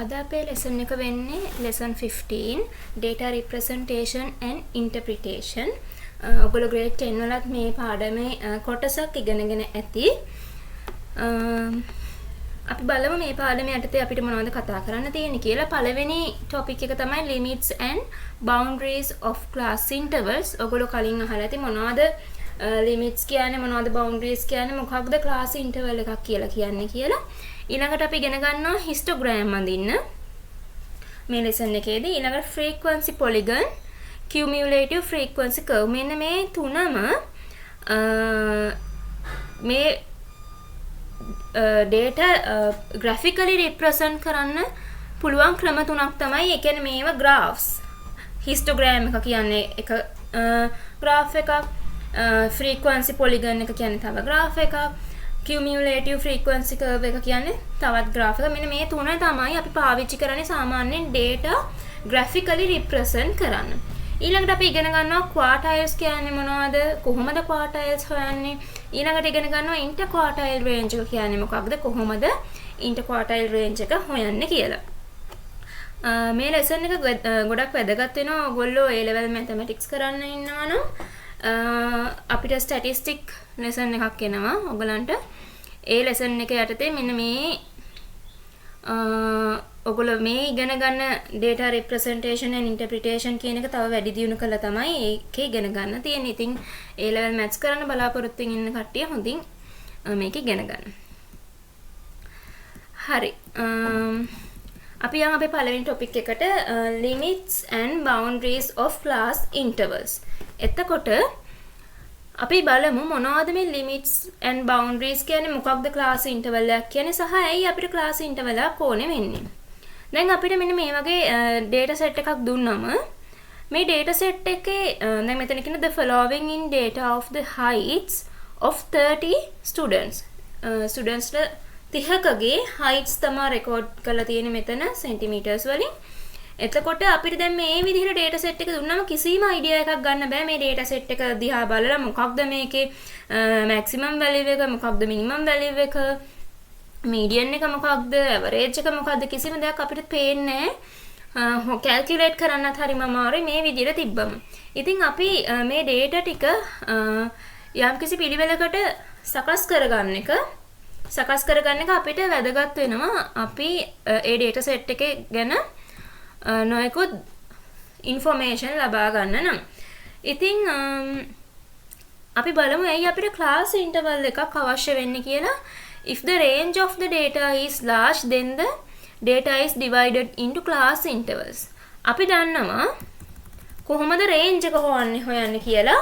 අද අපේ lesson එක වෙන්නේ lesson 15 data representation and interpretation. ඔයගොල්ලෝ grade 10 වලත් මේ පාඩමේ කොටසක් ඉගෙනගෙන ඇති. අපි බලමු මේ පාඩමේ යටතේ අපිට මොනවද කතා කරන්න තියෙන්නේ කියලා. පළවෙනි topic එක තමයි limits and boundaries of class intervals. ඔයගොල්ලෝ කලින් අහලා ඇති මොනවද limits කියන්නේ මොනවද boundaries කියන්නේ මොකක්ද class interval එකක් කියලා කියන්නේ කියලා. ඊළඟට අපි ඉගෙන ගන්නවා histogram අඳින්න මේ lesson එකේදී. ඊළඟට frequency polygon, cumulative frequency curve. මෙන්න මේ තුනම මේ data graphically represent කරන්න පුළුවන් ක්‍රම තුනක් තමයි. ඒ කියන්නේ මේවා graphs. histogram එක කියන්නේ එක graph එකක්, frequency polygon එක කියන්නේ තව graph එකක්, cumulative frequency curve එක කියන්නේ තවත් graph එකක්. මෙන්න මේ තුන තමයි අපි පාවිච්චි කරන්නේ සාමාන්‍යයෙන් data graphically represent කරන්න. ඊළඟට අපි ඉගෙන ගන්නවා quartiles කියන්නේ මොනවද, කොහොමද quartiles හොයන්නේ. ඊළඟට ඉගෙන ගන්නවා interquartile range එක කියන්නේ මොකක්ද, කොහොමද interquartile range එක හොයන්නේ කියලා. මේ lesson එක ගොඩක් වැදගත් වෙනවා ඔයගොල්ලෝ A level mathematics කරන්න ඉන්නවා නම්. අපිට statistic lesson එකක් එනවා ඔයගලන්ට. ඒ lesson එක යටතේ මෙන්න මේ ඔයගොල්ලෝ මේ ඉගෙන ගන්න data representation and interpretation කියන එක තව වැඩි දියුණු කළා තමයි ඒකේ ඉගෙන ගන්න තියෙන්නේ. ඉතින් A level maths කරන්න බලාපොරොත්තු වෙන ඉන්න කට්ටිය හොඳින් මේක ඉගෙන ගන්න. හරි. අපි යමු අපේ පළවෙනි topic එකට, limits and boundaries of class intervals. එතකොට අපි බලමු මොනවද මේ limits and boundaries කියන්නේ, මොකක්ද class interval එකක් කියන්නේ සහ ඇයි අපිට class interval එකක් ඕනේ වෙන්නේ. දැන් අපිට මෙන්න මේ වගේ data set එකක් දුන්නම මේ data set එකේ දැන් මෙතන කියන the following in data of the heights of 30 students. students 30කගේ heights තමයි record කරලා තියෙන්නේ මෙතන centimeters වලින්. එතකොට අපිට දැන් මේ විදිහට data set එක දුන්නම කිසිම idea එකක් ගන්න බෑ මේ data set එක දිහා බලලා මොකක්ද මේකේ maximum value එක, මොකක්ද minimum value එක, median එක මොකක්ද, average එක මොකක්ද, කිසිම දෙයක් අපිට පේන්නේ නැහැ. calculate කරන්නත් හරිම අමාරුයි මේ විදිහට තිබ්බම. ඉතින් අපි මේ data ටික යම්කිසි පිළිවෙලකට සකස් කරගන්න එක අපිට වැදගත් වෙනවා. අපි ඒ data set එකේ ගැන නොයෙකුත් information ලබා ගන්න නම්. ඉතින් අපි බලමු ඇයි අපිට class interval එකක් අවශ්‍ය වෙන්නේ කියලා. If the range of the data is large, then the data is divided into class intervals. අපි දන්නවා කොහොමද range එක හොයන්නේ කියලා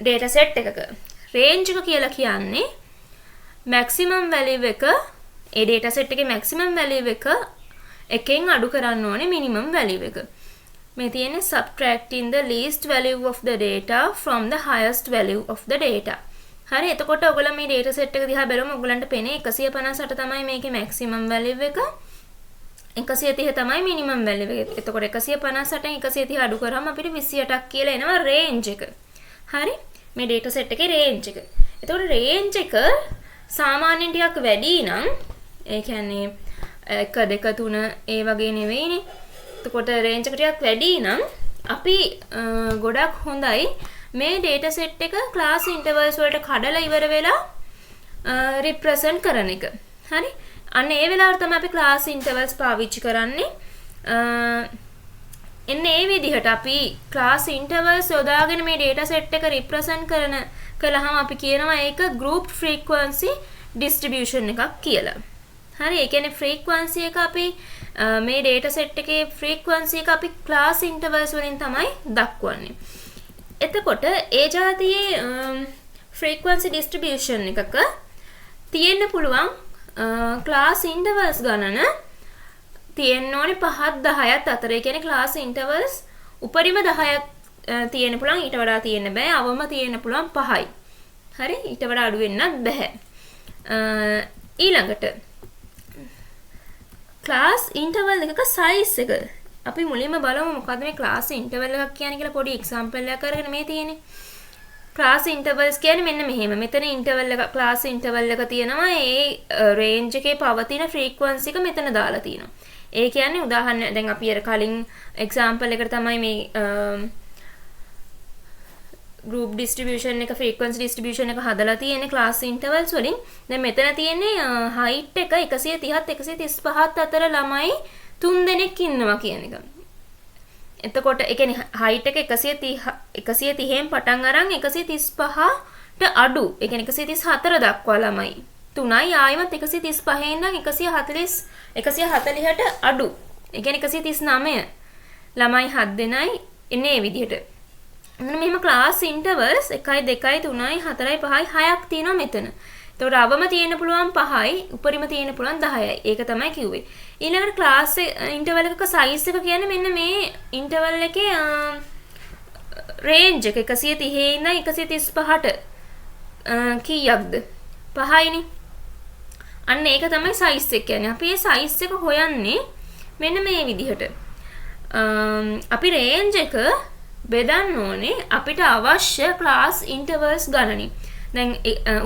data set එකක. range එක කියලා කියන්නේ maximum value එක, ඒ data set එකේ maximum value එක එකෙන් අඩු කරන්න ඕනේ minimum value එක. මේ තියෙන්නේ subtracting the least value of the data from the highest value of the data. හරි. එතකොට ඔයගොල්ලෝ මේ data set එක දිහා බලමු. ඔයගොල්ලන්ට පේන්නේ 158 තමයි මේකේ maximum value එක. 130 තමයි minimum value එක. එතකොට 158න් 130 අඩු කරාම අපිට 28ක් කියලා එනවා range එක. හරි. මේ data set එකේ range එක. එතකොට range එක සාමාන්‍යයෙන් ටිකක් වැඩි නම්, ඒ කියන්නේ 1 2 3 ඒ වගේ නෙවෙයිනේ. එතකොට range එක ටිකක් වැඩි නම් අපි ගොඩක් හොඳයි මේ data set එක class intervals වලට කඩලා ඉවර වෙලා represent කරන එක. හරි. අන්න ඒ වෙලාවට තමයි අපි class intervals පාවිච්චි කරන්නේ. එන්නේ මේ විදිහට අපි class intervals යොදාගෙන මේ data set එක represent කළාම අපි කියනවා ඒක group frequency distribution එකක් කියලා. හරි. ඒ කියන්නේ frequency එක අපි මේ data set එකේ frequency එක අපි class intervals වලින් තමයි දක්වන්නේ. එතකොට ඒ જાතියේ frequency distribution එකක තියෙන්න පුළුවන් class intervals ගණන තියෙන්න ඕනේ 5ත් 10ත් අතර. ඒ කියන්නේ class intervals උපරිම 10ක් තියෙන්න පුළුවන්, ඊට වඩා තියෙන්න බෑ. අවම තියෙන්න පුළුවන් 5යි. හරි. ඊට වඩා අඩු වෙන්නත් බෑ. ඊළඟට class interval එකක size එක අපි මුලින්ම බලමු මොකද්ද මේ class interval එකක් කියන්නේ කියලා. පොඩි example එකක් අරගෙන මේ තියෙන්නේ. ක්ලාස් ඉන්ටර්වල්ස් කියන්නේ මෙන්න මෙහෙම. මෙතන ඉන්ටර්වල් එක ක්ලාස් ඉන්ටර්වල් එක තියෙනවා. ඒ රේන්ජ් එකේ පවතින ෆ්‍රීකවන්සි එක මෙතන දාලා තියෙනවා. ඒ කියන්නේ උදාහරණ දැන් අපි අර කලින් එක්සැම්පල් එකට තමයි මේ group distribution එක frequency distribution එක හදලා තියෙන්නේ class intervals වලින්. දැන් මෙතන තියෙන්නේ height එක 130ත් 135ත් අතර ළමයි 3 දෙනෙක් ඉන්නවා කියන එක. එතකොට ඒ කියන්නේ height එක 130න් පටන් අරන් 135ට අඩු. ඒ කියන්නේ 134 දක්වා ළමයි 3යි ආයෙමත් 135 ඉඳන් 140ට අඩු. ඒ කියන්නේ 139 ළමයි 7 දෙනයි ඉන්නේ මේ විදිහට. මෙහෙම ක්ලාස් ඉන්ටර්වල්ස් 1 2 3 4 5 6ක් තියෙනවා මෙතන. එතකොට අවම තියෙන්න පුළුවන් 5යි, උපරිම තියෙන්න පුළුවන් 10යි. ඒක තමයි කිව්වේ. ඊළඟට ක්ලාස් ඉන්ටර්වල් එකක සයිස් එක කියන්නේ මෙන්න මේ ඉන්ටර්වල් එකේ රේන්ජ් එක 130 ඉඳන් 135ට කීයක්ද? 5යිනේ. අන්න ඒක තමයි සයිස් එක කියන්නේ. අපි මේ සයිස් එක හොයන්නේ මෙන්න මේ විදිහට. අපි රේන්ජ් එක බෙදන්න ඕනේ අපිට අවශ්‍ය ක්ලාස් ඉන්ටර්වල්ස් ගණනින්. දැන්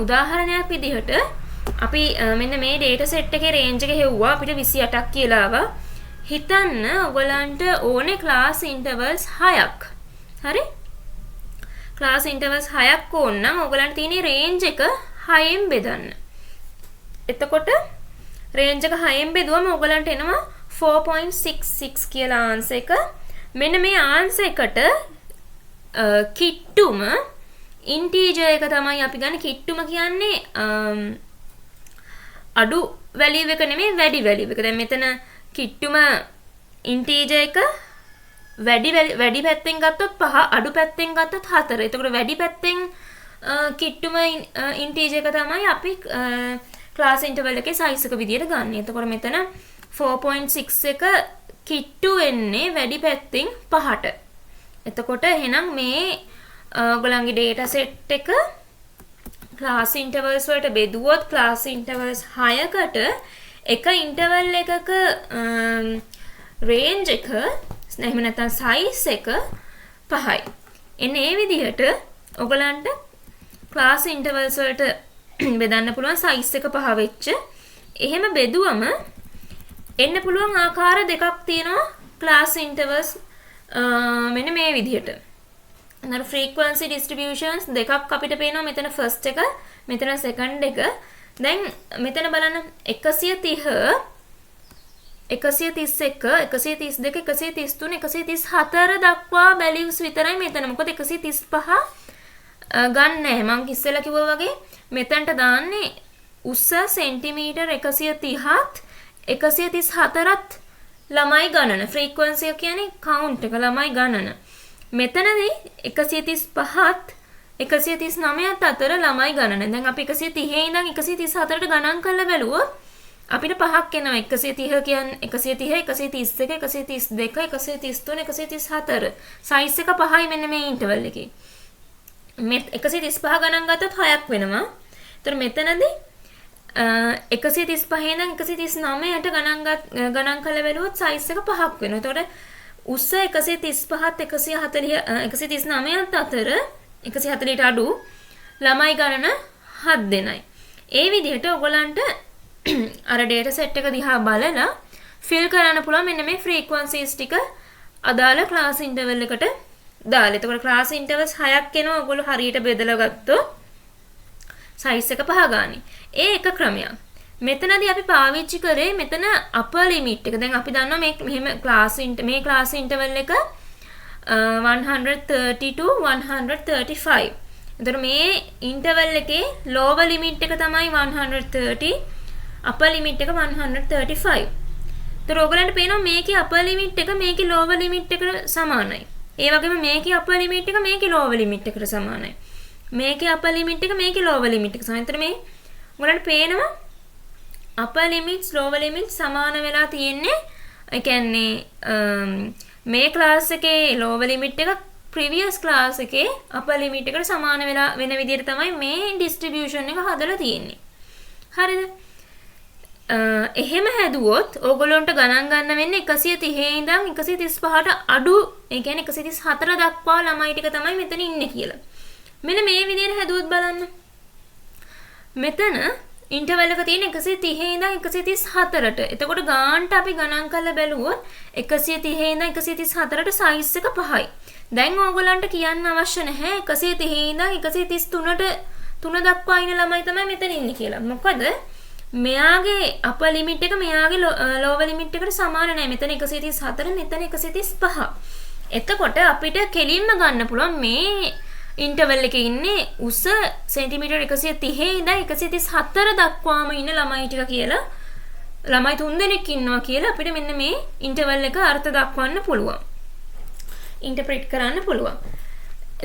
උදාහරණයක් විදිහට අපි මෙන්න මේ data set එකේ රේන්ජ් එක හෙව්වා අපිට 28ක් කියලා ආවා. හිතන්න ඔයගලන්ට ඕනේ ක්ලාස් ඉන්ටර්වල්ස් 6ක්. හරි? ක්ලාස් ඉන්ටර්වල්ස් 6ක් ඕන නම් ඔයගලන්ට තියෙන රේන්ජ් එක 6ෙන් බෙදන්න. එතකොට රේන්ජ් එක 6ෙන් බෙදුවම ඔයගලන්ට එනවා 4.66 කියලා ආන්සර් එක. මෙන්න මේ ආන්සර් එකට කිට්ටුම ඉන්ටීජර් එක තමයි අපි ගන්න. කිට්ටුම කියන්නේ අඩු වැලියු එක නෙමෙයි වැඩි වැලියු එක. දැන් මෙතන කිට්ටුම ඉන්ටීජර් එක වැඩි පැත්තෙන් ගත්තොත් 5, අඩු පැත්තෙන් ගත්තොත් 4. එතකොට වැඩි පැත්තෙන් කිට්ටුම ඉන්ටීජර් එක තමයි අපි ක්ලාස් ඉන්ටර්වල් එකේ සයිස් එක විදියට ගන්න. එතකොට මෙතන 4.6 එක කිට්ටු වෙන්නේ වැඩි පැත්තෙන් 5ට. එතකොට එහෙනම් මේ ඔයගලන්ගේ data set එක class intervals වලට බෙදුවොත් class intervals 6කට එක interval එකක range එක එහෙම නැත්නම් size එක 5යි. එන්නේ මේ විදිහට ඔයගලන්ට class intervals වලට බෙදන්න පුළුවන් size එක 5 වෙච්ච. එහෙම බෙදුවම එන්න පුළුවන් ආකාර දෙකක් තියෙනවා class intervals මෙන්න මේ විදිහට. අර frequency distributions දෙකක් අපිට පේනවා. මෙතන first එක, මෙතන second එක. දැන් මෙතන බලන්න 130, 131, 132, 133, 134 දක්වා values විතරයි මෙතන. මොකද 135 ගන්න නැහැ. මම ඉස්සෙල්ලා කිව්වා වගේ මෙතනට දාන්නේ උස සෙන්ටිමීටර් 130ත් 134ත් ළමයි ගණන. ෆ්‍රීකවන්සි එක කියන්නේ කවුන්ට් එක ළමයි ගණන. මෙතනදී 135ත් 139ත් අතර ළමයි ගණන. දැන් අපි 130 ඉඳන් 134ට ගණන් කරලා බැලුවොත් අපිට පහක් එනවා. 130 කියන්නේ 130, 131, 132, 133, 134. සයිස් එක 5යි මෙන්න මේ ඉන්ටර්වල් එකේ. මේ 135 ගණන් ගත්තොත් 6ක් වෙනවා. ඒතර මෙතනදී 135 ඉඳන් 139ට ගණන් කරලා බැලුවොත් සයිස් එක 5ක් වෙනවා. ඒතකොට උස 135ත් 139ත් අතර 140ට අඩු ළමයි ගණන 7 දෙනයි. ඒ විදිහට ඔයගලන්ට අර data set එක දිහා බලලා fill කරන්න පුළුවන් මෙන්න මේ frequencies ටික අදාළ class interval එකට දාලා. එතකොට class intervals 6ක් එනවා. ඔයගොල්ලෝ හරියට බෙදලා ගත්තොත් size එක 5 ගානේ. ඒ එක ක්‍රමයක්. මෙතනදී අපි පාවිච්චි කරේ මෙතන upper limit එක. දැන් අපි දන්නවා මේ මේ class interval එක 130 to 135. එතකොට මේ interval එකේ lower limit එක තමයි 130, upper limit එක 135. ඒතර ඔයගලන්ට පේනවා මේකේ upper limit එක මේකේ lower limit එකට සමානයි. ඒ වගේම මේකේ upper limit එක මේකේ lower limit එකට සමානයි. මේකේ upper limit එක මේකේ lower limit එක සමානයි. ඒතර මේ ඔයගලන්ට පේනවා upper limits lower limits සමාන වෙලා තියෙන්නේ. ඒ කියන්නේ මේ class එකේ lower limit එක previous class එකේ upper limit එකට සමාන වෙලා වෙන විදිහට තමයි මේ distribution එක හදලා තියෙන්නේ. හරිද? එහෙම හැදුවොත් ඕගොල්ලන්ට ගණන් ගන්න වෙන්නේ 130 ඉඳන් 135ට අඩු, ඒ කියන්නේ 134 දක්වා ළමයි ටික තමයි මෙතන ඉන්නේ කියලා. මෙන්න මේ විදිහට හැදුවොත් බලන්න. මෙතන ඉන්ටර්වල් එක තියෙන 130 ඉඳන් 134ට. එතකොට ගානට අපි ගණන් කරලා බැලුවොත් 130 ඉඳන් 134ට සයිස් එක 5යි. දැන් ඕගොල්ලන්ට කියන්න අවශ්‍ය නැහැ 130 ඉඳන් 133ට 3 දක්වා ඉන්න ළමයි තමයි මෙතන ඉන්නේ කියලා. මොකද මෙයාගේ අපර් ලිමිට් එක මෙයාගේ ලෝවර් ලිමිට් එකට සමාන නැහැ. මෙතන 134 මෙතන 135. එතකොට අපිට කෙලින්ම ගන්න පුළුවන් මේ ඉන්ටර්වල් එකේ ඉන්නේ උස සෙන්ටිමීටර් 130 ඉඳන් 134 දක්වාම ඉන්න ළමයි ටික කියලා. ළමයි 3 දෙනෙක් ඉන්නවා කියලා අපිට මෙන්න මේ ඉන්ටර්වල් එක අර්ථ දක්වන්න පුළුවන්. ඉන්ටර්ප්‍රිට් කරන්න පුළුවන්.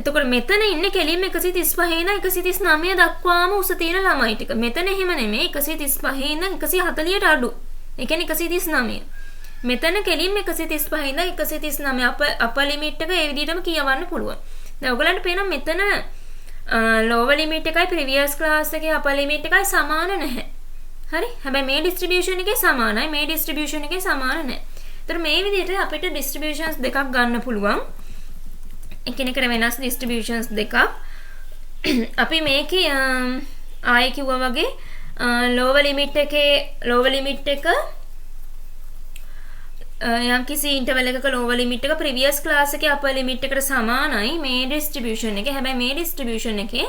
එතකොට මෙතන ඉන්නේ කෙලින්ම 135 ඉඳන් 139 දක්වාම උස තියෙන ළමයි ටික. මෙතන එහෙම නෙමෙයි 135 ඉඳන් 140ට අඩු. ඒ කියන්නේ 139. මෙතන කෙලින්ම 135 ඉඳන් 139 අපර් ලිමිට් එක ඒ විදිහටම කියවන්න පුළුවන්. දැන් ඔයගලන්ට පේනවා මෙතන ලෝවර් ලිමිට් එකයි ප්‍රීවියස් ක්ලාස් එකේ අපර් ලිමිට් එකයි සමාන නැහැ. හරි? හැබැයි මේ ඩිස්ට්‍රිබියුෂන් එකේ සමානයි. මේ ඩිස්ට්‍රිබියුෂන් එකේ සමාන නැහැ. ඒතර මේ විදිහට අපිට ඩිස්ට්‍රිබියුෂන්ස් දෙකක් ගන්න පුළුවන්. එකිනෙකට වෙනස් ඩිස්ට්‍රිබියුෂන්ස් දෙකක්. අපි මේකේ ආයෙ කිව්වා වගේ ලෝවර් ලිමිට් එක යම් කිසි ඉන්ටර්වල් එකක ලෝවර් ලිමිට් එක ප්‍රීවියස් ක්ලාස් එකේ අපර් ලිමිට් එකට සමානයි මේ ඩිස්ට්‍රිබියුෂන් එකේ. හැබැයි මේ ඩිස්ට්‍රිබියුෂන් එකේ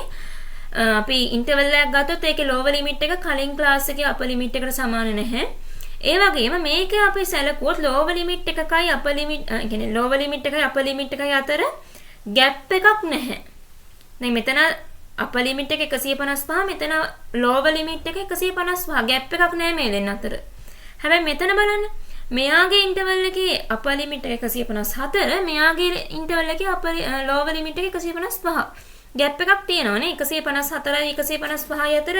අපි ඉන්ටර්වල් එකක් ගත්තොත් ඒකේ ලෝවර් ලිමිට් එක කලින් ක්ලාස් එකේ අපර් ලිමිට් එකට සමාන නැහැ. ඒ වගේම මේකේ අපි සැලකුවොත් ලෝවර් ලිමිට් එකකයි අපර් ලිමිට් කියන්නේ ලෝවර් ලිමිට් එකයි අපර් ලිමිට් එකයි අතර ગેප් එකක් නැහැ. දැන් මෙතන අපර් ලිමිට් එක 155 මෙතන ලෝවර් ලිමිට් එක 155 ગેප් එකක් නැහැ මේ දෙන්න අතර. හැබැයි මෙතන බලන්න මෙයාගේ ඉන්ටර්වල් එකේ අපර් ලිමිට් එක 154 මෙයාගේ ඉන්ටර්වල් එකේ ලෝවර් ලිමිට් එක 155 ગેප් එකක් තියෙනවානේ 154යි 155යි අතර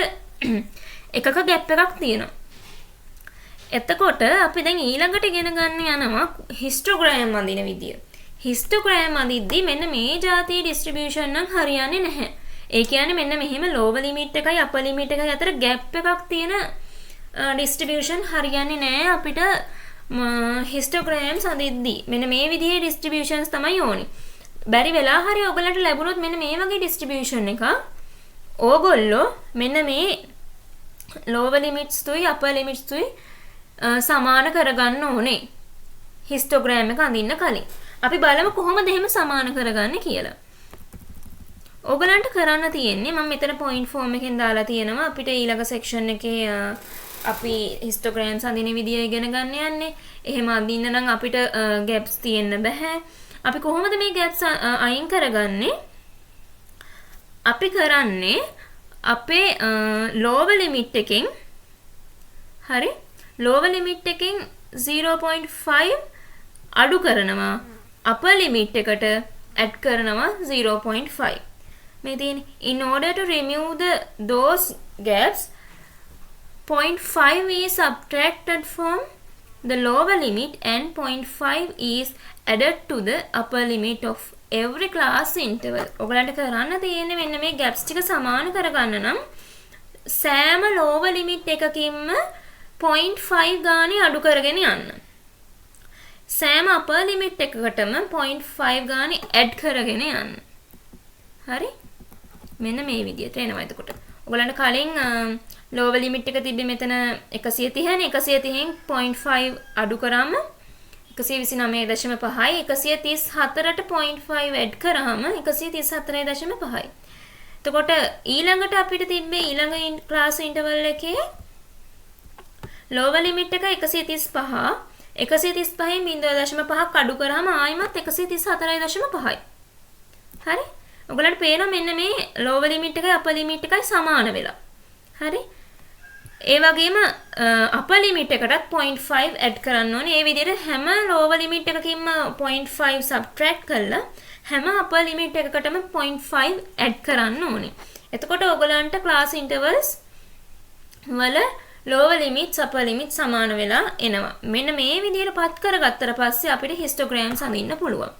එකක ગેප් එකක් තියෙනවා. එතකොට අපි දැන් ඊළඟට ඉගෙන ගන්න යනවා හිස්ටෝග්‍රෑම් අඳින විදිය. හිස්ටෝග්‍රෑම් අඳිද්දී මෙන්න මේ જાතිය ඩිස්ට්‍රිබියුෂන් නම් හරියන්නේ නැහැ. ඒ කියන්නේ මෙන්න මෙහෙම ලෝවර් ලිමිට් එකයි අපර් ලිමිට් එකයි අතර ગેප් එකක් තියෙන ඩිස්ට්‍රිබියුෂන් හරියන්නේ නැහැ අපිට හිස්ටෝග්‍රෑම්ස් අඳිද්දී. මෙන්න මේ විදිහේ ඩිස්ට්‍රිබියුෂන්ස් තමයි ඕනි. බැරි වෙලා හරි ඔයගලන්ට ලැබුණොත් මෙන්න මේ වගේ ඩිස්ට්‍රිබියුෂන් එකක් ඕගොල්ලෝ මෙන්න මේ ලෝවර් ලිමිට්ස් තුයි අපර් ලිමිට්ස් තුයි සමාන කරගන්න ඕනේ හිස්ටෝග්‍රෑම් එක අඳින්න කලින්. අපි බලමු කොහොමද එහෙම සමාන කරගන්නේ කියලා. ඕගලන්ට කරන්න තියෙන්නේ මම මෙතන පොයින්ට් ෆෝම් එකෙන් දාලා තියෙනවා අපිට ඊළඟ සෙක්ෂන් එකේ අපි හිස්ටෝග්‍රෑම්ස් අඳින විදිය ඉගෙන ගන්න යන්නේ. එහෙම අඳින්න නම් අපිට ගැප්ස් තියෙන්න බෑ. අපි කොහොමද මේ ගැප්ස් අයින් කරගන්නේ? අපි කරන්නේ අපේ ලෝවර් ලිමිට් එකෙන් හරි ලෝවර් ලිමිට් එකෙන් 0.5 අඩු කරනවා අපර් ලිමිට් එකට ඇඩ් කරනවා 0.5 මේ තියෙන්නේ in order to remove those gaps 0.5 is subtracted from the lower limit and 0.5 is added to the upper limit of every class interval. ඔයගලන්ට කරන්න තියෙන්නේ මෙන්න මේ gaps ටික සමාන කරගන්න නම් සෑම lower limit එකකින්ම 0.5 ගානේ අඩු කරගෙන යන්න. සෑම අපර් ලිමිට් එකකටම 0.5 ගානේ ඇඩ් කරගෙන යන්න. හරි? මෙන්න මේ විදිහට එනවා එතකොට. ඔයගලන්ට කලින් ලෝවර් ලිමිට් එක තිබ්බේ මෙතන 130 නේ 130න් 0.5 අඩු කරාම 129.5යි 134ට 0.5 ඇඩ් කරාම 134.5යි. එතකොට ඊළඟට අපිට තිබ්බේ ඊළඟ ක්ලාස් ඉන්ටර්වල් එකේ ලෝවර් ලිමිට් එක 135 135න් 0.5ක් අඩු කරාම ආයිමත් 134.5යි. හරි? ඔයගලන්ට පේනවා මෙන්න මේ ලෝවර් ලිමිට් එකයි අපර් ලිමිට් එකයි සමාන වෙලා. හරි? ඒ වගේම අපර් ලිමිට් එකටත් 0.5 ඇඩ් කරන්න ඕනේ. ඒ විදිහට හැම ලෝවර් ලිමිට් එකකින්ම 0.5 සබ්ට්‍රැක්ට් කරලා හැම අපර් ලිමිට් එකකටම 0.5 ඇඩ් කරන්න ඕනේ. එතකොට ඔයගලන්ට ක්ලාස් ඉන්ටර්වල්ස් වල ලෝවර් ලිමිට්ස් අපර් ලිමිට්ස් සමාන වෙලා එනවා. මෙන්න මේ විදිහට පත් කරගත්තට පස්සේ අපිට හිස්ටෝග්‍රෑම්ස් අඳින්න පුළුවන්.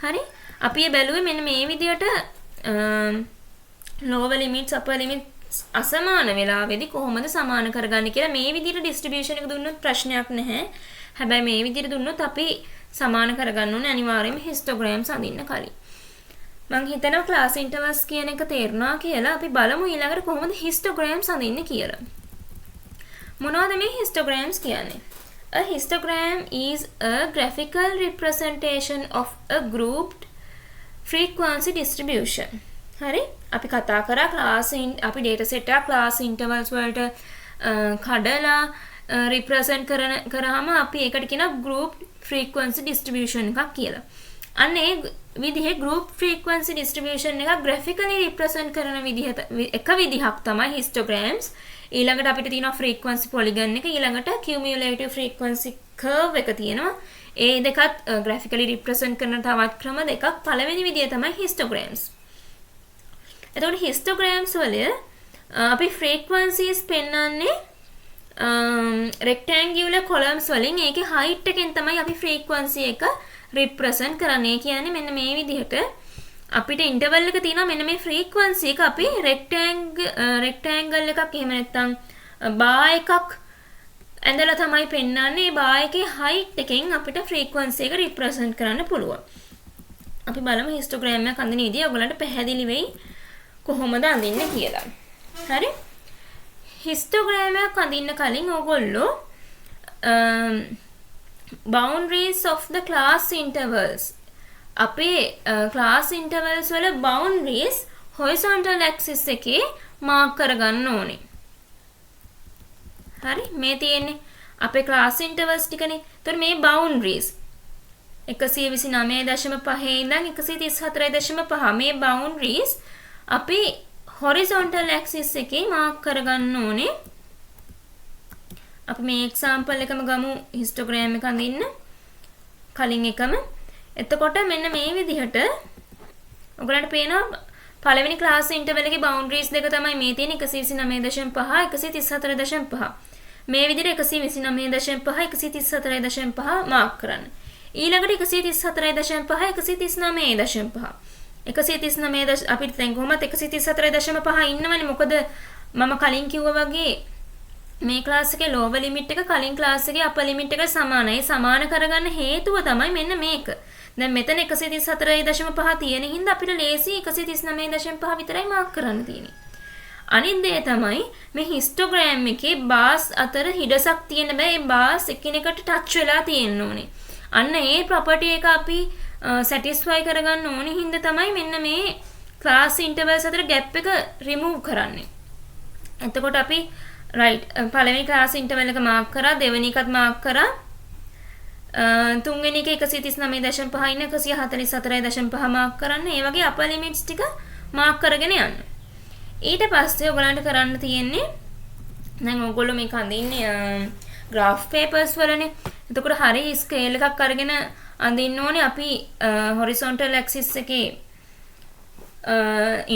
හරි? අපි බැලුවේ මෙන්න මේ විදිහට ලෝවර් ලිමිට්ස් අපර් ලිමිට්ස් අසමාන වෙලාවේදී කොහොමද සමාන කරගන්නේ කියලා මේ විදිහට ඩිස්ට්‍රිබියුෂන් එක දුන්නොත් ප්‍රශ්නයක් නැහැ. හැබැයි මේ විදිහට දුන්නොත් අපි සමාන කරගන්න ඕනේ අනිවාර්යයෙන්ම හිස්ටෝග්‍රෑම්ස් අඳින්න කලින්. මම හිතනවා ක්ලාස් ඉන්ටර්වල්ස් කියන එක තේරුණා කියලා. අපි බලමු ඊළඟට කොහොමද හිස්ටෝග්‍රෑම්ස් අඳින්නේ කියලා. මොනවද මේ හිස්ටෝග්‍රෑම්ස් කියන්නේ? A histogram is a graphical representation of a grouped frequency distribution. හරි? අපි කතා කරා අපි data set එක class intervals වලට කඩලා represent කරාම අපි ඒකට කියනවා group frequency distribution එකක් කියලා. අන්න ඒ විදිහේ group frequency distribution එක graphically represent කරන එක විදිහක් තමයි histograms. ඊළඟට අපිට තියෙනවා frequency polygon එක, ඊළඟට cumulative frequency curve එක තියෙනවා. ඒ දෙකත් graphically represent කරන තවත් ක්‍රම දෙකක්. පළවෙනි විදිය තමයි histograms. එතකොට histograms වල අපි frequencies පෙන්වන්නේ rectangular columns වලින්. ඒකේ height එකෙන් තමයි අපි frequency එක represent කරන්නේ. කියන්නේ මෙන්න මේ විදිහට අපිට interval එක තියෙනවා. මෙන්න මේ frequency එක අපි rectangle එකක් එහෙම නැත්නම් bar එකක් ඇඳලා තමයි පෙන්වන්නේ. ඒ bar එකේ height එකෙන් අපිට frequency එක represent කරන්න පුළුවන්. අපි බලමු histogram එක අඳින විදිය. ඔයගලන්ට පැහැදිලි වෙයි කොහොමද අඳින්නේ කියලා. හරි? histogram එක අඳින්න කලින් ඕගොල්ලෝ boundaries of the class intervals අපේ class intervals වල boundaries horizontal axis එකේ mark කරගන්න ඕනේ. හරි? මේ තියෙන්නේ අපේ class intervals ටිකනේ. එතකොට මේ boundaries 129.5 ඉඳන් 134.5 මේ boundaries අපි horizontal axis එකේ mark කරගන්න ඕනේ. අපි මේ example එකම ගමු histogram එක අඳින්න. කලින් එකම. එතකොට මෙන්න මේ විදිහට ඔයගලන්ට පේනවා පළවෙනි class interval එකේ boundaries දෙක තමයි මේ තියෙන 129.5 134.5. මේ විදිහට 129.5 134.5 mark කරන්න. ඊළඟට 134.5 139.5 139 අපිට දැන් කොහොමද 134.5 ඉන්නවනේ. මොකද මම කලින් කිව්වා වගේ මේ ක්ලාස් එකේ lower limit එක කලින් ක්ලාස් එකේ upper limit එක සමානයි. සමාන කරගන්න හේතුව තමයි මෙන්න මේක. දැන් මෙතන 134.5 තියෙන හින්දා අපිට ලේසි 139.5 විතරයි මාක් කරන්න තියෙන්නේ. අනිත් දේ තමයි මේ histogram එකේ bars අතර හිඩසක් තියෙන බෑ. ඒ bars එකිනෙකට touch වෙලා තියෙන්න ඕනේ. අන්න ඒ property එක අපි satisfy කරගන්න ඕනේ හින්දා තමයි මෙන්න මේ class intervals අතර gap එක remove කරන්නේ. එතකොට අපි right පළවෙනි class interval එක mark කරා, දෙවෙනි එකත් mark කරා, තුන්වෙනි එක 139.5 ඉන්න 144.5 mark කරන්න. ඒ වගේ upper limits ටික mark කරගෙන යන්න. ඊට පස්සේ ඔයගලන්ට කරන්න තියෙන්නේ දැන් ඔයගොල්ලෝ මේක අඳින්නේ graph papers වලනේ. එතකොට හරිය scale එකක් අරගෙන අඳින්න ඕනේ. අපි horizontal axis එකේ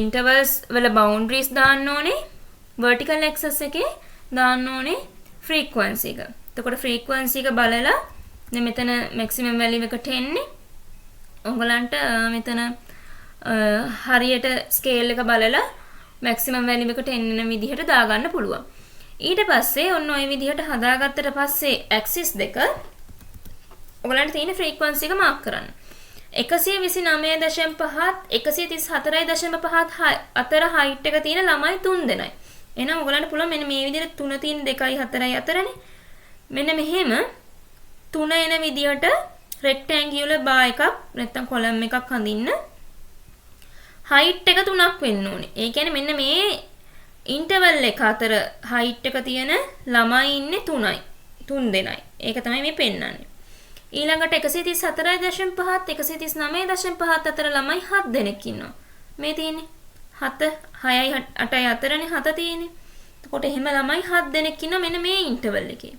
intervals වල boundaries දාන්න ඕනේ. vertical axis එකේ දාන්න ඕනේ frequency එක. එතකොට frequency එක බලලා දැන් මෙතන maximum value එක 10 නේ. ඔයගලන්ට මෙතන හරියට scale එක බලලා maximum value එක 10 වෙන විදිහට දාගන්න පුළුවන්. ඊට පස්සේ ඔන්න ඔය විදිහට හදාගත්තට පස්සේ axis දෙක ඔයගලන්ට තියෙන frequency එක mark කරන්න. 129.5ත් 134.5ත් අතර height එක තියෙන ළමයි 3 දෙනයි. එහෙනම් ඔයගලන්ට පුළුවන් මෙන්න මේ විදිහට 3 තියෙන 2යි 4යි අතරනේ. මෙන්න මෙහෙම 3 එන විදිහට rectangular bar එකක් නැත්නම් column එකක් අඳින්න. height එක 3ක් වෙන්න ඕනේ. ඒ කියන්නේ මෙන්න මේ interval එක අතර height එක තියෙන ළමයි ඉන්නේ 3යි. 3 දෙනයි. ඒක තමයි මේ පෙන්නන්නේ. ඊළඟට 134.5ත් 139.5ත් අතර ළමයි 7 දෙනෙක් ඉන්නවා. මේ තියෙන්නේ 7 6යි 8යි අතරනේ 7 තියෙන්නේ. එතකොට එහෙම ළමයි 7 දෙනෙක් ඉන්නවා මෙන්න මේ ඉන්ටර්වල් එකේ.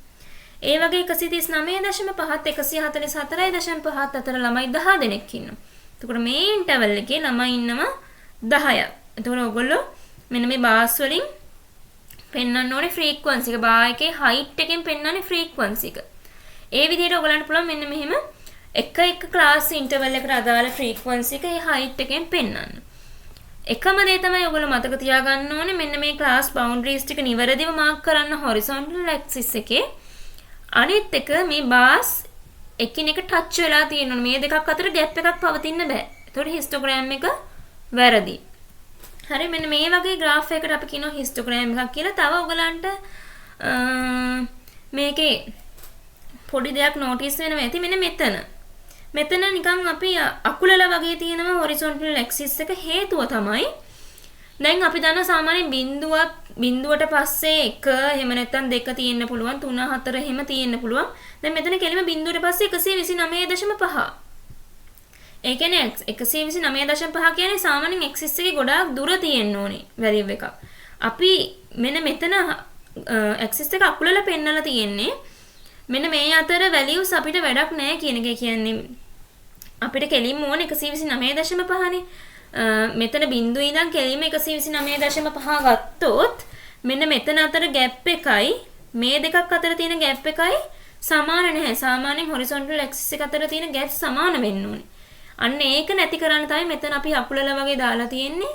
ඒ වගේ 139.5ත් 144.5ත් අතර ළමයි 10 දෙනෙක් ඉන්නවා. එතකොට මේ ඉන්ටර්වල් එකේ ළමයි ඉන්නවා 10ක්. එතකොට ඔයගොල්ලෝ මෙන්න මේ බාස් වලින් පෙන්වන්න ඕනේ ෆ්‍රීකවන්සි එක. බා එකේ height එකෙන් පෙන්වන්නේ ෆ්‍රීකවන්සි එක. ඒ විදිහට ඔයගලන්ට පුළුවන් මෙන්න මෙහෙම එක ක්ලාස් ඉන්ටර්වල් එකට අදාළ ෆ්‍රීකවන්සි එක ඒ height එකෙන් පෙන්වන්න. එකම දේ තමයි ඔයගොල්ලෝ මතක තියාගන්න ඕනේ මෙන්න මේ ක්ලාස් බවුන්ඩරිස් ටික නිවැරදිව මාක් කරන්න horizontal axis එකේ. අනිත් එක මේ බාස් එකිනෙක ටච් වෙලා තියෙනවා. මේ දෙකක් අතර ગેප් එකක් පවතින්න බෑ. ඒතකොට histogram එක වැරදි. හරි මෙන්න මේ වගේ graph එකකට අපි කියනවා histogram එකක් කියලා. තව ඔයගලන්ට මේකේ පොඩි දෙයක් notice වෙනවා ඇති මෙන්න මෙතන. මෙතන නිකන් අපි අකුලලා වගේ තියෙනවා horizontal axis එක හේතුව තමයි දැන් අපි දන්න සාමාන්‍ය බිඳුවට පස්සේ 1 එහෙම නැත්නම් 2 තියෙන්න පුළුවන් 3 4 එහෙම තියෙන්න පුළුවන්. දැන් මෙතන කෙලිම බිඳුවට පස්සේ 129.5. ඒ කියන්නේ 129.5 කියන්නේ සාමාන්‍යයෙන් axis එකේ ගොඩාක් දුර තියෙන්න ඕනේ value එකක්. අපි මෙන්න මෙතන axis එක අකුලලා පෙන්නලා තියෙන්නේ මෙන්න මේ අතර values අපිට වැඩක් නැහැ කියන එක. කියන්නේ අපිට කෙලින්ම ඕනේ 129.5නේ. මෙතන බිඳුවේ ඉඳන් කෙලින්ම 129.5 ගත්තොත් මෙන්න මෙතන අතර gap එකයි මේ දෙකක් අතර තියෙන gap එකයි සමාන නැහැ. සාමාන්‍යයෙන් horizontal axis එක අතර තියෙන gap සමාන වෙන්න ඕනේ. අන්න ඒක නැති කරන්න තමයි මෙතන අපි අකුලලා වගේ දාලා තියෙන්නේ.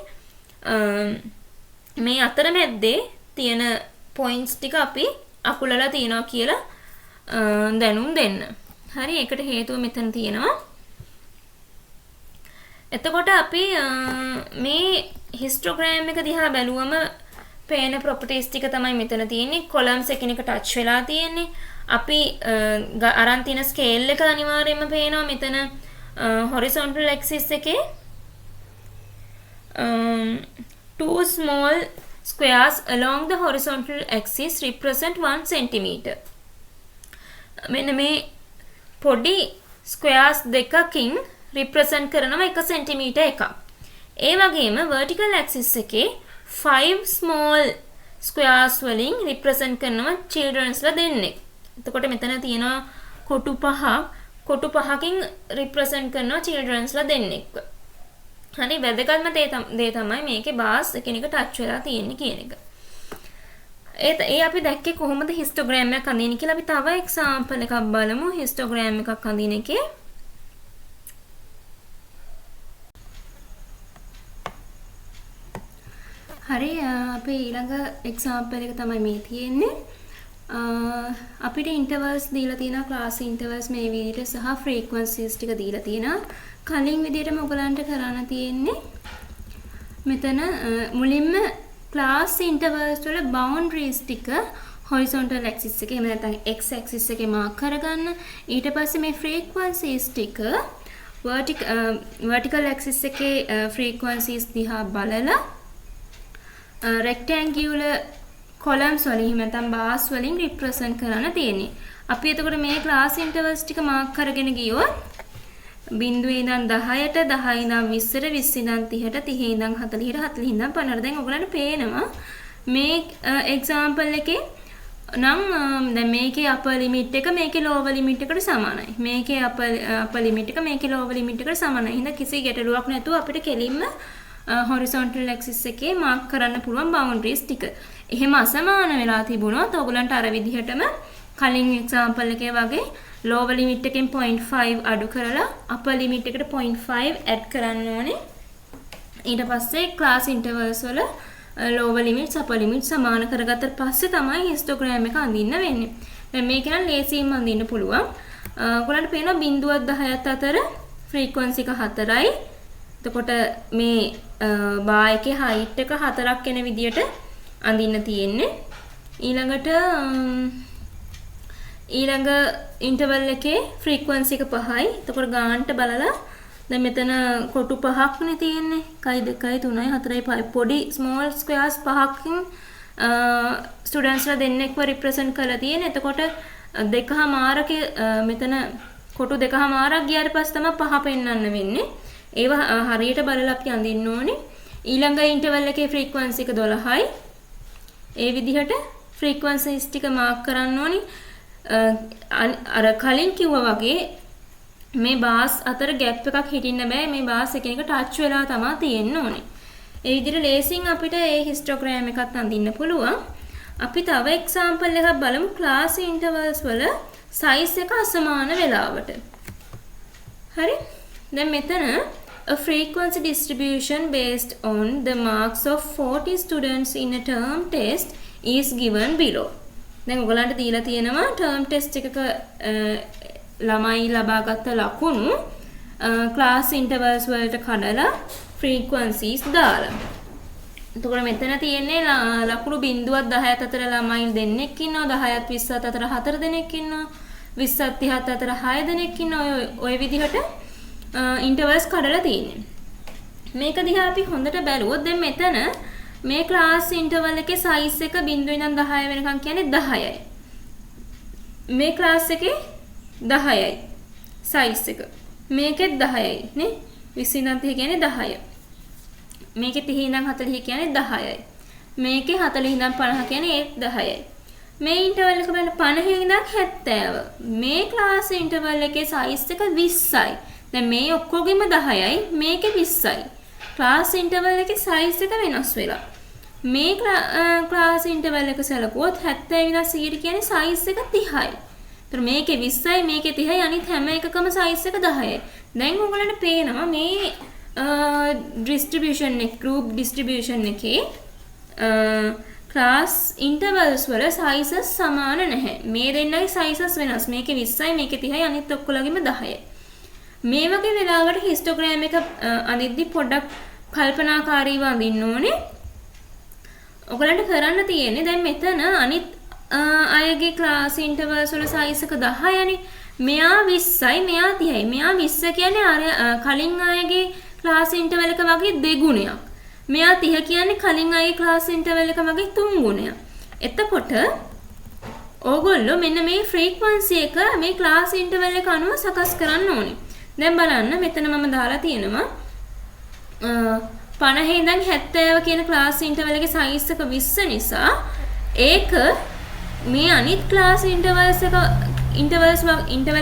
මේ අතර මැද්දේ තියෙන points ටික අපි අකුලලා තියනවා කියලා දැනුම් දෙන්න. හරි ඒකට හේතුව මෙතන තියෙනවා. එතකොට අපි මේ histogram එක දිහා බැලුවම පේන properties ටික තමයි මෙතන තියෙන්නේ. columns එකිනෙක touch වෙලා තියෙන්නේ. අපි අරන් තියෙන scale එක අනිවාර්යයෙන්ම පේනවා මෙතන horizontal axis එකේ two small squares along the horizontal axis represent 1 centimeter. මෙන්න මේ පොඩි squares දෙකකින් represent කරනවා 1 centimeter එකක්. ඒ වගේම vertical axis එකේ 5 small squares වලින් represent කරනවා childrensලා දෙන්නෙක්. එතකොට මෙතන තියෙනවා කොටු පහකින් represent කරනවා childrensලා දෙන්නෙක්ව. හරි වැදගත්ම දේ තමයි මේකේ bars එකිනෙක touch වෙලා තියෙන්නේ කියන එක. ඒ අපි දැක්කේ කොහොමද histogram එකක් අඳින්නේ කියලා. අපි තව example එකක් බලමු histogram එකක් අඳින එකේ. හරි අපි ඊළඟ example එක තමයි මේ තියෙන්නේ. අපිට intervals දීලා තියෙනවා class intervals මේ විදිහට සහ frequencies ටික දීලා තියෙනවා. කලින් විදිහටම ඔයගලන්ට කරන්න තියෙන්නේ මෙතන මුලින්ම class intervals වල boundaries ටික horizontal axis එකේ එහෙම නැත්නම් x axis එකේ mark කරගන්න. ඊට පස්සේ මේ frequencies ටික vertical axis එකේ frequencies දිහා බලලා rectangular columns වලින් එහෙම නැත්නම් bars වලින් represent කරන්න තියෙන්නේ. අපි එතකොට මේ class intervals ටික mark කරගෙන ගියොත් බිඳුවේ ඉඳන් 10ට 10 ඉඳන් 20ට 20 ඉඳන් 30ට 30 ඉඳන් 40ට 40 ඉඳන් 50ට දැන් ඔයගලන්ට පේනවා මේ example එකේ නම් දැන් මේකේ upper limit එක මේකේ lower limit එකට සමානයි. මේකේ upper limit එක මේකේ lower limit එකට සමානයි. හින්දා කිසි ගැටලුවක් නැතුව අපිට කෙලින්ම horizontal axis එකේ mark කරන්න පුළුවන් boundaries ටික. එහෙම අසමාන වෙලා තිබුණොත් ඔයගලන්ට අර විදිහටම කලින් example එකේ වගේ lower limit එකෙන් 0.5 අඩු කරලා upper limit එකට 0.5 add කරන්න ඕනේ. ඊට පස්සේ class intervals වල lower limits upper limits සමාන කරගත්තට පස්සේ තමයි histogram එක අඳින්න වෙන්නේ. දැන් මේක නම් ලේසියෙන්ම අඳින්න පුළුවන්. ඔයගලන්ට පේනවා 0.10ත් අතර frequency එක 4යි. එතකොට මේ bar එකේ height එක 4ක් එන විදියට අඳින්න තියෙන්නේ. ඊළඟ interval එකේ frequency එක 5යි. එතකොට ගානට බලලා දැන් මෙතන කොටු 5ක්නේ තියෙන්නේ. 1 2 3 4 5 පොඩි small squares 5කින් ස්ටුඩන්ට්ස්ලා දෙන්නෙක්ව represent කරලා තියෙන්නේ. එතකොට 2.5 මෙතන කොටු 2.5ක් ගියාට පස්සේ තමයි 5 පෙන්වන්න වෙන්නේ. ඒව හරියට බලලා අපි අඳින්න ඕනේ. ඊළඟ interval එකේ frequency එක 12යි. ඒ විදිහට frequencies ටික mark කරන්න ඕනේ. අර කලින් කිව්වා වගේ මේ bars අතර gap එකක් හිටින්න බෑ. මේ bars එකිනෙක touch වෙලා තමයි තියෙන්න ඕනේ. ඒ විදිහට ලේසින් අපිට මේ histogram එකත් අඳින්න පුළුවන්. අපි තව example එකක් බලමු class intervals වල size එක අසමාන වෙලාවට. හරි? දැන් මෙතන a frequency distribution based on the marks of 40 students in a term test is given below. දැන් ඔයගලන්ට දීලා තියෙනවා term test එකක ළමයි ලබාගත් ලකුණු class intervals වලට කඩලා frequencies දාලා. එතකොට මෙතන තියෙන්නේ ලකුණු 0.10 අතර ළමයි දෙන්නෙක් ඉන්නවා 10ත් 20ත් අතර 4 දෙනෙක් ඉන්නවා 20ත් 30ත් අතර 6 දෙනෙක් ඉන්නවා ඔය විදිහට ඉන්ටර්වල්ස් කඩලා තියෙන්නේ. මේක දිහා අපි හොඳට බැලුවොත් දැන් මෙතන මේ ක්ලාස් ඉන්ටර්වල් එකේ සයිස් එක 0 ඉඳන් 10 වෙනකන් කියන්නේ 10යි. මේ ක්ලාස් එකේ 10යි සයිස් එක. මේකෙත් 10යි නේ 20 ඉඳන් 30 කියන්නේ 10යි. මේකේ 30 ඉඳන් 40 කියන්නේ 10යි. මේකේ 40 ඉඳන් 50 කියන්නේ ඒත් 10යි. මේ ඉන්ටර්වල් එක බලන්න 50 ඉඳන් 70. මේ ක්ලාස් ඉන්ටර්වල් එකේ සයිස් එක 20යි. දැන් මේ ඔක්කොගෙම 10යි මේකේ 20යි. ක්ලාස් ඉන්ටර්වල් එකේ සයිස් එක වෙනස් වෙලා. මේ ක්ලාස් ඉන්ටර්වල් එක සැලකුවොත් 70 ඉඳන් 100 කියන්නේ සයිස් එක 30යි. ඒතර මේකේ 20යි මේකේ 30යි අනිත් හැම එකකම සයිස් එක 10යි. දැන් ඔයගලන්ට පේනවා මේ distribution එක group distribution එකේ class intervals වල sizes සමාන නැහැ. මේ දෙන්නගේ sizes වෙනස්. මේකේ 20යි මේකේ 30යි අනිත් ඔක්කොලගෙම 10යි. මේ වගේ වෙලාවකට histogram එක අනිද්දි පොඩ්ඩක් කල්පනාකාරීව අඳින්න ඕනේ. ඔයගලන්ට කරන්න තියෙන්නේ දැන් මෙතන අනිත් අයගේ class intervals වල size එක 10යිනේ. මෙයා 20යි මෙයා 30යි. මෙයා 20 කියන්නේ අර කලින් අයගේ ක්ලාස් ඉන්ටර්වල් එක වගේ දෙගුණයක්. මෙයා 30 කියන්නේ කලින් අයගේ ක්ලාස් ඉන්ටර්වල් එක වගේ තුන් ගුණයක්. එතකොට ඕගොල්ලෝ මෙන්න මේ ෆ්‍රීකවන්සි එක මේ ක්ලාස් ඉන්ටර්වල් එක අනුව සකස් කරන්න ඕනේ. දැන් බලන්න මෙතන මම දාලා තියෙනවා 50 ඉඳන් 70 කියන ක්ලාස් ඉන්ටර්වල් එකේ සයිස් එක 20 නිසා ඒක මේ අනිත් ක්ලාස් ඉන්ටර්වල්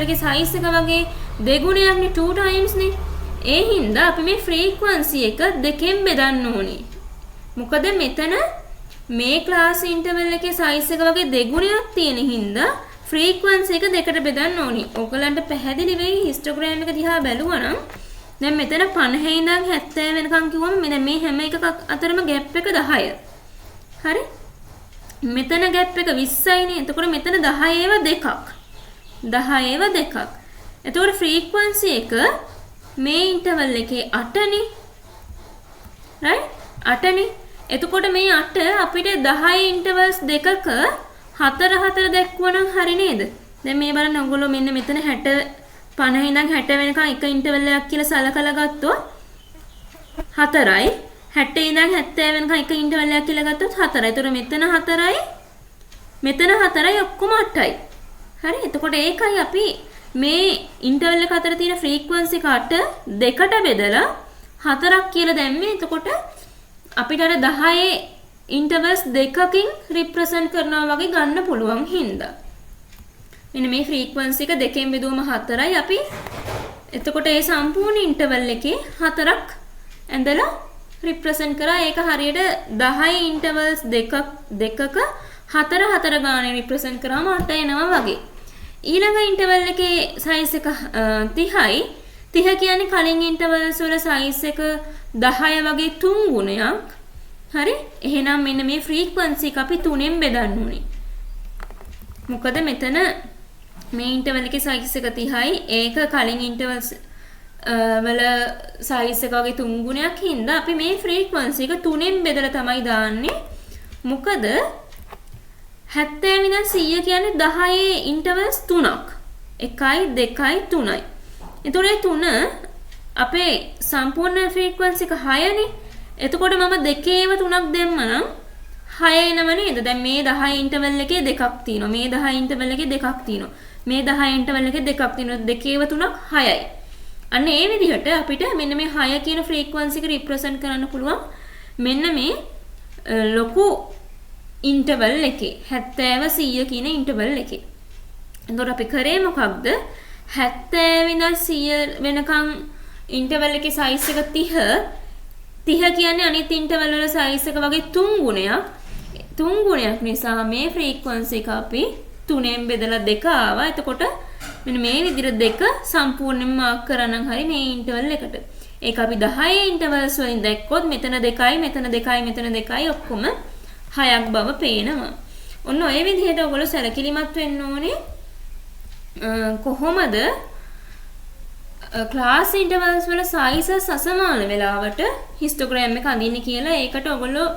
එකේ සයිස් එක වගේ දෙගුණයක්නේ 2 times නේ. ඒ හින්දා අපි මේ ෆ්‍රීකවන්සි එක දෙකෙන් බෙදන්න ඕනේ. මොකද මෙතන මේ ක්ලාස් ඉන්ටර්වල් එකේ සයිස් එක වගේ දෙගුණයක් තියෙන හින්දා ෆ්‍රීකවන්සි එක දෙකට බෙදන්න ඕනේ. ඔයගලන්ට පැහැදිලි වෙයි හිස්ටෝග්‍රෑම් එක දිහා බැලුවා නම් දැන් මෙතන 50 ඉඳන් 70 වෙනකම් කිව්වම මෙන්න මේ හැම එකක් අතරම ગેප් එක 10. හරි? මෙතන ગેප් එක 20යිනේ. එතකොට මෙතන 10 ඒවා දෙකක්. 10 ඒවා දෙකක්. එතකොට ෆ්‍රීකවන්සි එක මේ ඉන්ටර්වල් එකේ 8නේ. right? 8නේ. එතකොට මේ 8 අපිට 10 ඉන්ටර්වල්ස් දෙකක 4 දැක්වුවනම් හරි නේද? දැන් මේ බලන්න ඔයගොල්ලෝ මෙන්න මෙතන 60 50 ඉඳන් 60 වෙනකන් එක ඉන්ටර්වල් එකක් කියලා සලකලා ගත්තොත් 4යි. 60 ඉඳන් 70 වෙනකන් එක ඉන්ටර්වල් එකක් කියලා ගත්තොත් 4යි. ඒතර මෙතන 4යි. මෙතන 4යි ඔක්කොම 8යි. හරි? එතකොට ඒකයි අපි මේ ඉන්ටර්වල් එක අතර තියෙන ෆ්‍රීකවන්සි කට දෙකට බෙදලා 4ක් කියලා දැම්මේ. එතකොට අපිට අර 10 ඉන්ටර්වල්ස් දෙකකින් රිප්‍රසන්ට් කරනවා වගේ ගන්න පුළුවන් හින්දා. මෙන්න මේ ෆ්‍රීකවන්සි එක දෙකෙන් බෙදුවම 4යි අපි. එතකොට ඒ සම්පූර්ණ ඉන්ටර්වල් එකේ 4ක් ඇඳලා රිප්‍රසන්ට් කරා. ඒක හරියට 10 ඉන්ටර්වල්ස් දෙකක 4 ගානේ රිප්‍රසන්ට් කරාම 8 එනවා වගේ. ඊළඟ ඉන්ටර්වල් එකේ සයිස් එක 30යි. 30 කියන්නේ කලින් ඉන්ටර්වල්ස් වල සයිස් එක 10 වගේ 3 ගුණයක්. හරි? එහෙනම් මෙන්න මේ ෆ්‍රීකවන්සි එක අපි 3ෙන් බෙදන්න ඕනේ. මොකද මෙතන මේ ඉන්ටර්වල් එකේ සයිස් එක 30යි. ඒක කලින් ඉන්ටර්වල්ස් වල සයිස් එක වගේ 3 ගුණයක් හින්දා අපි මේ ෆ්‍රීකවන්සි එක 3ෙන් බෙදලා තමයි දාන්නේ. මොකද 70 ඉඳන් 100 කියන්නේ 10 ඉන්ටර්වල්ස් 3ක්. 1යි 2යි 3යි. එතකොට 3 අපේ සම්පූර්ණ ෆ්‍රීකවන්සි එක 6නේ. එතකොට මම දෙකේම 3ක් දැම්මනම් 6 එනව නේද? දැන් මේ 10 ඉන්ටර්වල් එකේ දෙකක් තියෙනවා. මේ 10 ඉන්ටර්වල් එකේ දෙකක් තියෙනවා. මේ 10 ඉන්ටර්වල් එකේ දෙකක් තියෙනවා. දෙකේම 3ක් 6යි. අන්න ඒ විදිහට අපිට මෙන්න මේ 6 කියන ෆ්‍රීකවන්සි එක රිප්‍රසන්ට් කරන්න පුළුවන්. මෙන්න මේ ලොකු ඉන්ටර්වල් එකේ 70 100 කියන ඉන්ටර්වල් එකේ. එතකොට අපි කරේ මොකක්ද? 70 ඉඳන් 100 වෙනකන් ඉන්ටර්වල් එකේ සයිස් එක 30 කියන්නේ අනිත් ඉන්ටර්වල් වල සයිස් එක වගේ 3 ගුණයක්. 3 ගුණයක් නිසා මේ ෆ්‍රීකවන්සි එක අපි 3ෙන් බෙදලා 2 ආවා. එතකොට මෙන්න මේ විදිහට 2 සම්පූර්ණයෙන්ම මාක් කරනම් හරි මේ ඉන්ටර්වල් එකට. ඒක අපි 10 ඉන්ටර්වල්ස් වලින් දැක්කොත් මෙතන 2යි මෙතන 2යි මෙතන 2යි ඔක්කොම 6ක් බව පේනවා. ඔන්න ඔය විදිහට ඔයගොල්ලෝ සැලකිලිමත් වෙන්න ඕනේ. කොහොමද ක්ලාස් ඉන්ටර්වල්ස් වල සයිසස් අසමාන වෙලාවට හිස්ටෝග්‍රෑම් එක අඳින්න කියලා ඒකට ඔයගොල්ලෝ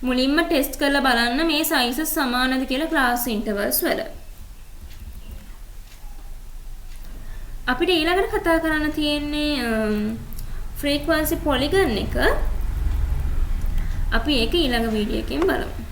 මුලින්ම ටෙස්ට් කරලා බලන්න මේ සයිසස් සමානද කියලා ක්ලාස් ඉන්ටර්වල්ස් වල. අපිට ඊළඟට කතා කරන්න තියෙන්නේ ෆ්‍රීකවන්සි පොලිගන් එක. අපි ඒක ඊළඟ වීඩියෝ එකෙන් බලමු.